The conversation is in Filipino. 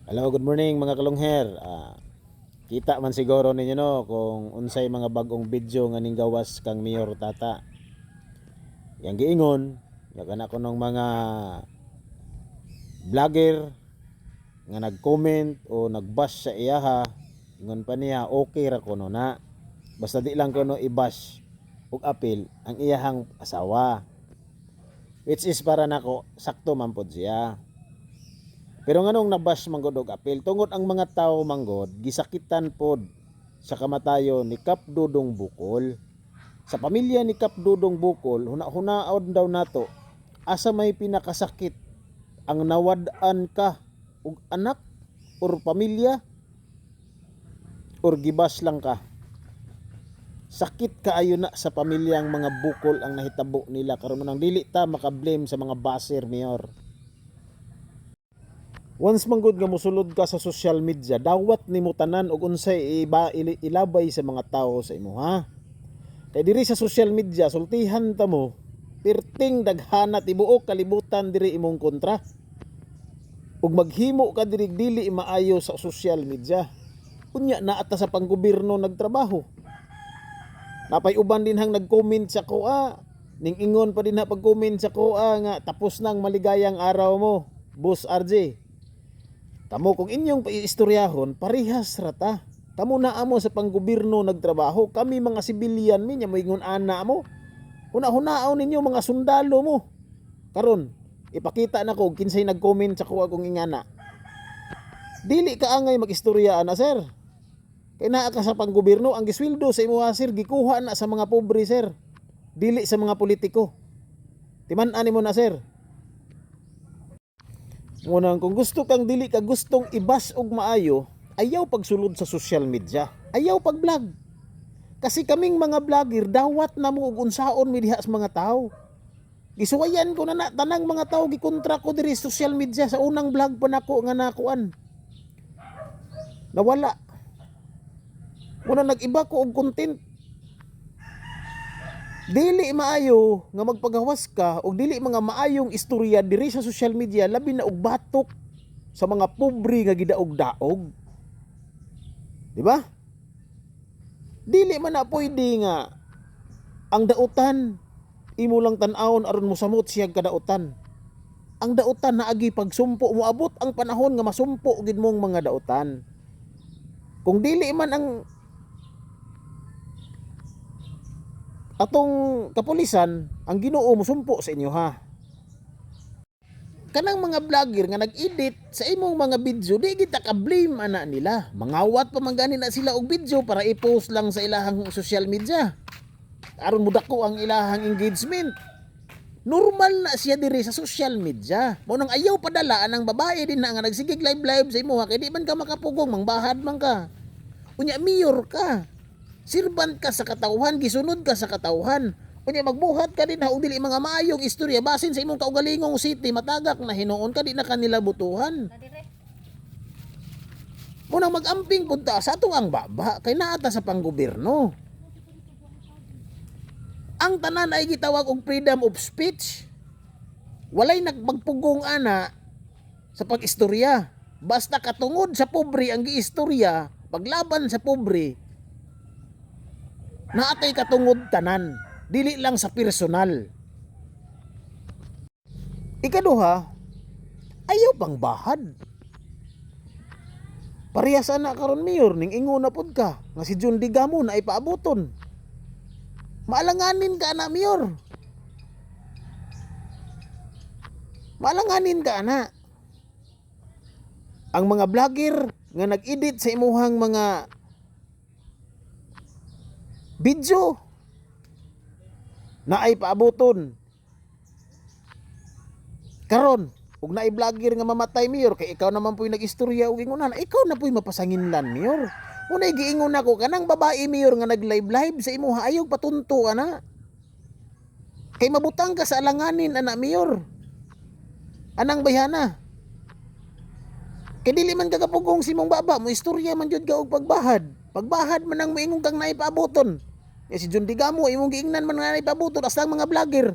Hello, good morning mga kalungher. Kita man siguro ninyo no kung unsay mga bagong video nga ning gawas kang Mayor Tata. Yang giingon, yagan ako ng mga vlogger nga nag-comment o nag-bash sa iyaha. Ingon pa niya, okay ra ko no na. Basta di lang ko no i-bash ug apil ang iyahang asawa. Which is para nako sakto man pod siya. Pero nganong nabash manggod og apil tungod ang mga tawo manggod gisakitan pod sa kamatayon ni Kap Dudong Bukol. Sa pamilya ni Kap Dudong Bukol, huna-hunaon daw nato asa may pinakasakit ang nawad-an ka og anak or pamilya or gibas lang ka. Sakit kaayo na sa pamilyang mga Bukol ang nahitabo nila karon nang dili ta maka-blame sa mga baser, Mayor. Once manggod nga mosulod ka sa social media, dawat nimo tanan og unsay ilabay sa mga tao sa imo, ha? Kay diri sa social media sultihan ta mo, perting daghana tibuok kalibutan diri imong kontra. Ug maghimo ka diri dili maayo sa social media. Unya naa ta sa panggobyerno nagtrabaho. Napay uban din hang nag-comment sa kuha, ning ingon pa din na pag-comment sa kuha nga tapos nang maligayang araw mo, Boss RJ. Tamo kung inyong paiistoryahon, parihas rata. Tamo na amo sa panggobyerno nagtrabaho, kami mga sibilyan minya moingon ana mo. Una-hunaaw ninyo mga sundalo mo. Karon, ipakita na ko kinsay nag-comment sa kuha kong ingana. Dili ka angay mag-istorya ana, sir. Kay naa ka sa panggobyerno, ang gisweldo sa imo sir gikuha na sa mga pobre, sir. Dili sa mga politiko. Timan-ani mo na, sir. Ngunang kung gusto kang dili ka gustong ibas og maayo, ayaw pagsulod sa social media, ayaw pag-vlog. Kasi kaming mga vlogger dawat na mo og unsaon mi diha sa mga tao. Gisuwayan ko na tanang mga tao gikontra ko diri sa social media sa unang vlog pa nako nga nakuan. Nawala. Muna nag-iba ko og content. Dili maayo nga magpagawas ka o dili mga maayong istorya diri sa social media labi na og batok sa mga pobre nga gidaog-daog. Di ba? Dili man na pwede nga ang dautan imo lang tan-awon aron mo samot siya kadautan. Ang dautan naagi pagsumpo moabot ang panahon nga masumpo gid mong mga dautan. Kung dili man ang atong kapulisan, ang Ginoo musumpo sa inyo, ha. Kanang mga vlogger nga nag-edit sa imong mga video, di kita ka-blame ana nila. Mangawat pa man gani na sila og video para i-post lang sa ilahang social media. Aron mudako ang ilahang engagement. Normal na siya diri sa social media. Mo nang ayaw padala anang babae din na nga nagsigig live sa imo, ha. Kay di man ka makapugong, mangbahad man ka. Unya mayor ka. Sirban ka sa katawhan, gisunod ka sa katawhan. Unya magbuhat ka din ha og dili mga maayong istorya basin sa imong kaugalingong city matagak na hinuon ka di na kanila butuhan. Muna mag-amping punta sa atong ang baba kay naata sa panggobyerno. Ang tanan ay gitawag og freedom of speech. Walay nagpagpugong ana sa pag-istorya. Basta katungod sa pobre ang giistorya, paglaban sa pobre, naatay katungod tanan, dili lang sa personal. Ikaduha, ayaw pang bahad. Parehas ana karon mayor ning ingon na pod ka nga si John Digamo na ipaaboton. Maalanganin ka ana mayor. Maalanganin ka ana. Ang mga vlogger nga nag-edit sa imuhang mga video na ay paaboton karon ug naay vlogger nga mamatay mayor kay ikaw naman po'y nag-istorya og ingunan ikaw na po'y mapasanginlan mayor unay giingon ako kanang babae mayor nga nag-live sa imo hayog patunto ana kay mabutang ka sa alanganin ana mayor anang bayhana kay dili man kagapugong si mong baba mo istorya man jud ka og pagbahad man ang moingon kang naipaaboton. Si John Digamo imong giingnan man nga ipabuton as lang mga vlogger.